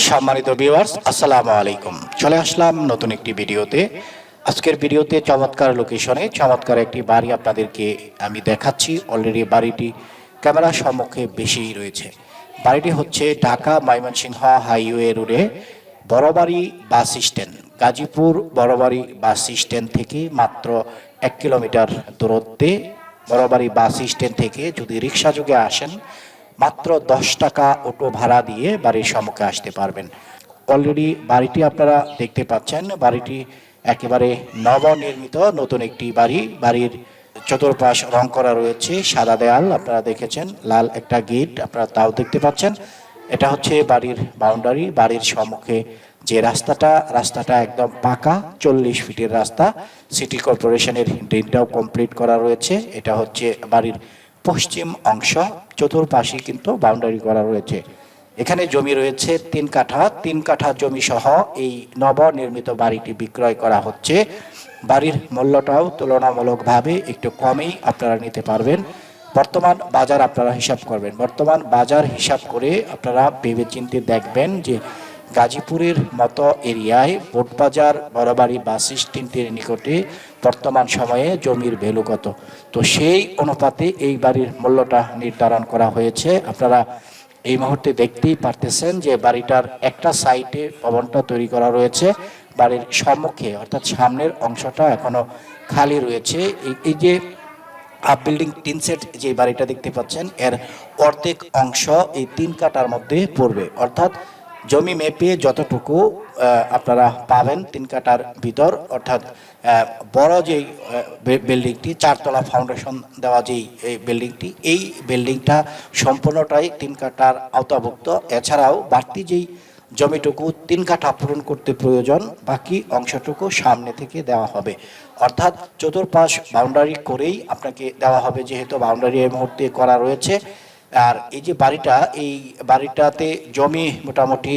সম্মানিত ভিউয়ার্স, আসসালামু আলাইকুম। চলে আসলাম নতুন একটি ভিডিওতে। আজকের ভিডিওতে চমৎকার লোকেশনে চমৎকার একটি বাড়ি আপনাদেরকে আমি দেখাচ্ছি। অলরেডি বাড়িটি ক্যামেরার সম্মুখে বেশিই রয়েছে। বাড়িটি হচ্ছে ঢাকা ময়মনসিংহ হাইওয়ে রোডে বড়বাড়ি বাস স্ট্যান্ড, গাজীপুর বড়বাড়ি বাস স্ট্যান্ড থেকে মাত্র 1 কিলোমিটার দূরত্বে। বড়বাড়ি বাস স্ট্যান্ড থেকে যদি রিক্সা যোগে আসেন, মাত্র 10 টাকা অটো ভাড়া দিয়ে বাড়ির সম্মুখে আসতে পারবেন। অলরেডি বাড়িটি আপনারা দেখতে পাচ্ছেন। বাড়িটি একেবারে নবনির্মিত নতুন একটি বাড়ি। বাড়ির চতুর্পাশ রং করা রয়েছে, সাদা দেয়াল আপনারা দেখেছেন, লাল একটা গেট আপনারা তাও দেখতে পাচ্ছেন। এটা হচ্ছে বাড়ির বাউন্ডারি। বাড়ির সম্মুখে যে রাস্তাটা একদম পাকা, 40 ফিটের রাস্তা। সিটি কর্পোরেশনের ড্রেনটাও কমপ্লিট করা রয়েছে। এটা হচ্ছে বাড়ির পশ্চিম অংশ। চতুর্পাশে কিন্তু বাউন্ডারি করা রয়েছে। এখানে জমি রয়েছে 3 কাঠা। 3 কাঠা জমি সহ এই নবনির্মিত বাড়িটি বিক্রয় করা হচ্ছে। বাড়ির মূল্যটাও তুলনামূলকভাবে একটু কমেই আপনারা নিতে পারবেন। বর্তমান বাজার আপনারা হিসাব করবেন। বর্তমান বাজার হিসাব করে আপনারা ভেবেচিন্তে দেখবেন যে গাজীপুরের মতো এরিয়ায় বোটবাজার বড়বাড়ি বাস স্ট্যান্ডের নিকটে বর্তমান সময়ে জমির ভ্যালু কত, তো সেই অনুপাতে এই বাড়ির মূল্যটা নির্ধারণ করা হয়েছে। আপনারা এই মুহূর্তে দেখতেই পারতেছেন যে বাড়িটার একটা সাইডে ভবনটা তৈরি করা রয়েছে। বাড়ির সম্মুখে অর্থাৎ সামনের অংশটা এখনো খালি রয়েছে। এই যে হাফ বিল্ডিং 3 সেট যে বাড়িটা দেখতে পাচ্ছেন, এর অর্ধেক অংশ এই 3 কাঠার মধ্যে পড়বে। অর্থাৎ জমি মেপে যতটুকু আপনারা পাবেন 3 কাঠার ভিতর, অর্থাৎ বড় যেই বিল্ডিংটি 4 তলা ফাউন্ডেশন দেওয়া যেই এই বিল্ডিংটি, এই বিল্ডিংটা সম্পূর্ণটাই 3 কাঠার আওতাভুক্ত। এছাড়াও বাড়তি যেই জমিটুকু 3 কাঠা পূরণ করতে প্রয়োজন, বাকি অংশটুকু সামনে থেকে দেওয়া হবে। অর্থাৎ চতুর্পাশ বাউন্ডারি করেই আপনাকে দেওয়া হবে, যেহেতু বাউন্ডারি এই মুহূর্তে করা রয়েছে। আর এই যে বাড়িটা, এই বাড়িটাতে জমি মোটামুটি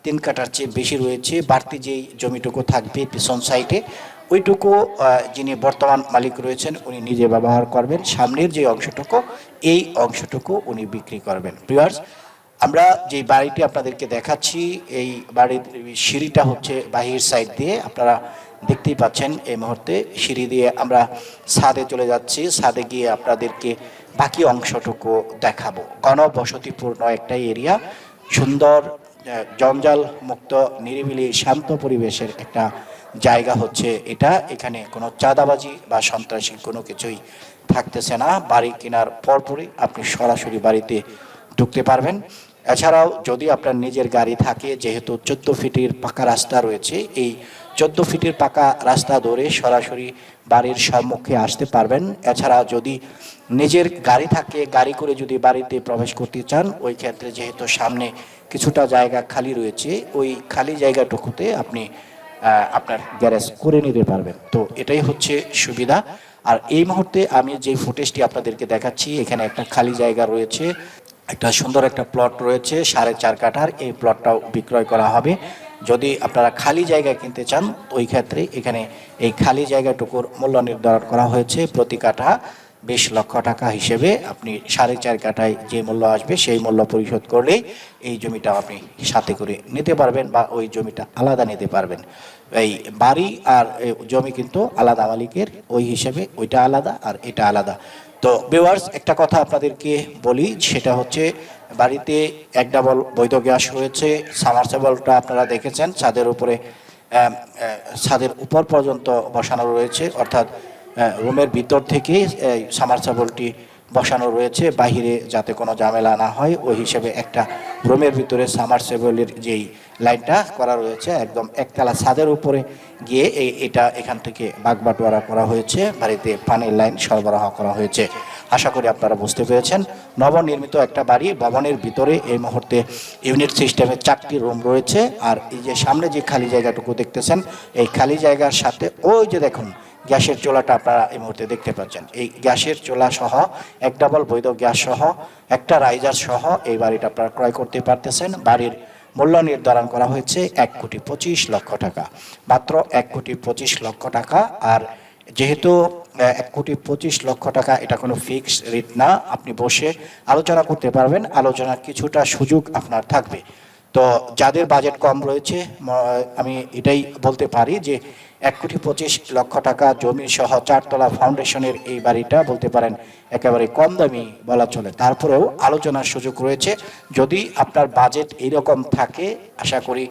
3 কাঠার চেয়ে বেশি রয়েছে। বাড়তি যেই জমিটুকু থাকবে পিছন সাইডে, ওইটুকু যিনি বর্তমান মালিক রয়েছেন উনি নিজে ব্যবহার করবেন। সামনের যে অংশটুকু, এই অংশটুকু উনি বিক্রি করবেন। ভিউয়ার্স, আমরা যে বাড়িটি আপনাদেরকে দেখাচ্ছি, এই বাড়ির সিঁড়িটা হচ্ছে বাহির সাইড দিয়ে আপনারা দেখতেই পাচ্ছেন। এই মুহূর্তে সিঁড়ি দিয়ে আমরা ছাদে চলে যাচ্ছি। ছাদে গিয়ে আপনাদেরকে বাকি অংশটুকু দেখাবো। ঘনবসতিপূর্ণ একটা এরিয়া, সুন্দর জঞ্জাল মুক্ত নিরিবিলি শান্ত পরিবেশের একটা জায়গা হচ্ছে এটা। এখানে কোনো চাঁদাবাজি বা সন্ত্রাসী কোনো কিছুই থাকতেছে না। বাড়ি কেনার পরপরই আপনি সরাসরি বাড়িতে ঢুকতে পারবেন। এছাড়াও যদি আপনার নিজের গাড়ি থাকে, যেহেতু 14 ফিটের পাকা রাস্তা রয়েছে, এই 14 ফিটের পাকা রাস্তা ধরে সরাসরি বাড়ির সম্মুখে আসতে পারবেন। এছাড়া যদি নিজের গাড়ি থাকে, গাড়ি করে যদি বাড়িতে প্রবেশ করতে চান, ওই ক্ষেত্রে যেহেতু সামনে কিছুটা জায়গা খালি রয়েছে, ওই খালি জায়গাটুকুতে আপনি আপনার গ্যারেজ করে নিতে পারবেন। তো এটাই হচ্ছে সুবিধা। আর এই মুহূর্তে আমি যে ফুটেজটি আপনাদেরকে দেখাচ্ছি, এখানে একটা খালি জায়গা রয়েছে, একটা সুন্দর একটা প্লট রয়েছে 4.5 কাঠার। এই প্লটটাও বিক্রয় করা হবে। যদি আপনারা খালি জায়গা কিনতে চান, ওই ক্ষেত্রে এখানে এই খালি জায়গাটুকুর মূল্য নির্ধারণ করা হয়েছে প্রতি কাঠা 20 লক্ষ টাকা হিসেবে। আপনি 4.5 কাঠায় যে মূল্য আসবে সেই মূল্য পরিশোধ করলেই এই জমিটা আপনি সাথে করে নিতে পারবেন, বা ওই জমিটা আলাদা নিতে পারবেন। এই বাড়ি আর জমি কিন্তু আলাদা মালিকের, ওই হিসেবে ওইটা আলাদা আর এটা আলাদা। তো ভিউয়ার্স, একটা কথা আপনাদেরকে বলি, সেটা হচ্ছে বাড়িতে 1 ডাবল বৈধ গ্যাস রয়েছে। সামারসেবলটা আপনারা দেখেছেন ছাদের উপরে, ছাদের উপর পর্যন্ত বসানো রয়েছে, অর্থাৎ রুমের ভিতর থেকে সামারসেবলটি বসানো রয়েছে, বাহিরে যাতে কোনো ঝামেলা না হয় ওই হিসেবে একটা রুমের ভিতরে সামারসেবলের যেই লাইনটা করা রয়েছে একদম একতলা ছাদের উপরে গিয়ে এটা এখান থেকে বাগবাটোয়ারা করা হয়েছে। বাড়িতে পানির লাইন সরবরাহ করা হয়েছে। আশা করি আপনারা বুঝতে পেরেছেন। নবনির্মিত একটা বাড়ি, ভবনের ভিতরে এই মুহূর্তে ইউনিট সিস্টেমের 4টি রুম রয়েছে। আর এই যে সামনে যে খালি জায়গাটুকু দেখতেছেন, এই খালি জায়গার সাথে ওই যে দেখুন গ্যাসের চুলাটা আপনারা এই মুহূর্তে দেখতে পাচ্ছেন। এই গ্যাসের চুলা সহ 1 ডাবল বৈধ গ্যাস সহ একটা রাইজার সহ এই বাড়িটা আপনারা ক্রয় করতে পারতেছেন। বাড়ির মূল্য নির্ধারণ করা হয়েছে 1,25,00,000 টাকা, মাত্র 1,25,00,000 টাকা। আর যেহেতু 1,25,00,000 টাকা এটা কোনো ফিক্সড রেট না, আপনি বসে আলোচনা করতে পারবেন, আলোচনার কিছুটা সুযোগ আপনার থাকবে। তো যাদের বাজেট কম রয়েছে আমি এটাই বলতে পারি যে 1,25,00,000 টাকা জমি সহ 4 তলা ফাউন্ডেশনের এই বাড়িটা বলতে পারেন একেবারে কম দামি বলা চলে। তারপরেও আলোচনার সুযোগ রয়েছে। যদি আপনার বাজেট এইরকম থাকে, আশা করি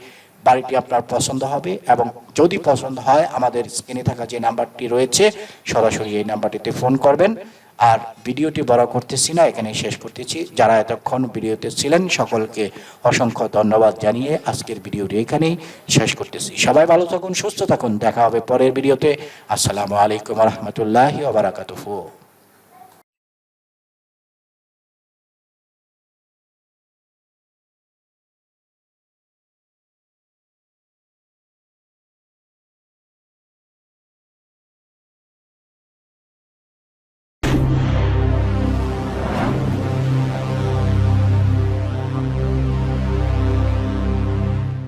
বাড়িটি আপনার পছন্দ হবে, এবং যদি পছন্দ হয় আমাদের স্ক্রিনে থাকা যে নাম্বারটি রয়েছে সরাসরি এই নাম্বারটিতে ফোন করবেন। আর ভিডিওটি বড় করতেছি না, এখানে শেষ করতেছি। যারা এতক্ষণ ভিডিওতে ছিলেন সকলকে অসংখ্য ধন্যবাদ জানিয়ে আজকের ভিডিওটি এখানেই শেষ করতেছি। সবাই ভালো থাকুন, সুস্থ থাকুন, দেখা হবে পরের ভিডিওতে। আসসালামু আলাইকুম রহমতুল্লাহি ওয়া বারাকাতুহু।